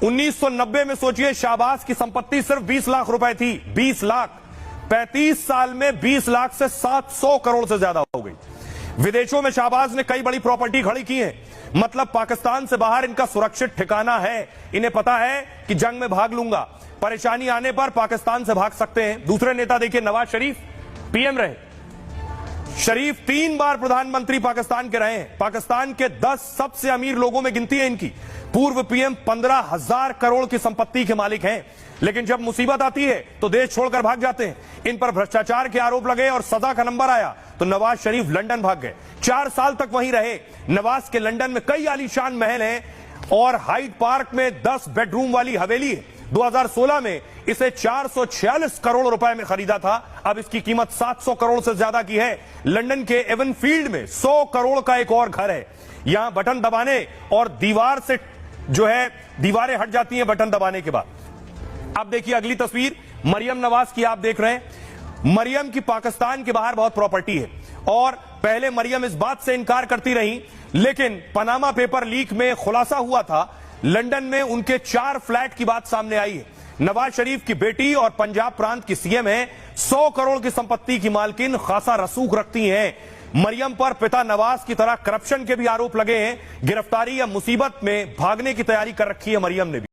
1990 में सोचिए शाहबाज की संपत्ति सिर्फ 20 लाख रुपए थी। 20 लाख 35 साल में 20 लाख से 700 करोड़ से ज्यादा हो गई। विदेशों में शाहबाज ने कई बड़ी प्रॉपर्टी खड़ी की है। मतलब पाकिस्तान से बाहर इनका सुरक्षित ठिकाना है। इन्हें पता है कि जंग में भाग लूंगा, परेशानी आने पर पाकिस्तान से भाग सकते हैं। दूसरे नेता देखिए, नवाज शरीफ पीएम रहे। शरीफ 3 बार प्रधानमंत्री पाकिस्तान के रहे हैं। पाकिस्तान के 10 सबसे अमीर लोगों में गिनती है इनकी। पूर्व पीएम 15,000 करोड़ की संपत्ति के मालिक हैं, लेकिन जब मुसीबत आती है तो देश छोड़कर भाग जाते हैं। इन पर भ्रष्टाचार के आरोप लगे और सजा का नंबर आया तो नवाज शरीफ लंदन भाग गए। 4 साल तक वहीं रहे। नवाज के लंदन में कई आलीशान महल हैं और हाइड पार्क में 10 बेडरूम वाली हवेली है। 2016 में इसे 446 करोड़ रुपए में खरीदा था। अब इसकी कीमत 700 करोड़ से ज्यादा की है। लंदन के एवन फील्ड में 100 करोड़ का एक और घर है। यहां बटन दबाने और दीवार से जो है दीवारें हट जाती हैं बटन दबाने के बाद। अब देखिए अगली तस्वीर मरियम नवाज की आप देख रहे हैं। मरियम की पाकिस्तान के बाहर बहुत प्रॉपर्टी है और पहले मरियम इस बात से इनकार करती रही, लेकिन पनामा पेपर लीक में खुलासा हुआ था। लंदन में उनके 4 फ्लैट की बात सामने आई है। नवाज शरीफ की बेटी और पंजाब प्रांत की सीएम है। 100 करोड़ की संपत्ति की मालकिन खासा रसूख रखती हैं। मरियम पर पिता नवाज की तरह करप्शन के भी आरोप लगे हैं। गिरफ्तारी या मुसीबत में भागने की तैयारी कर रखी है मरियम ने भी।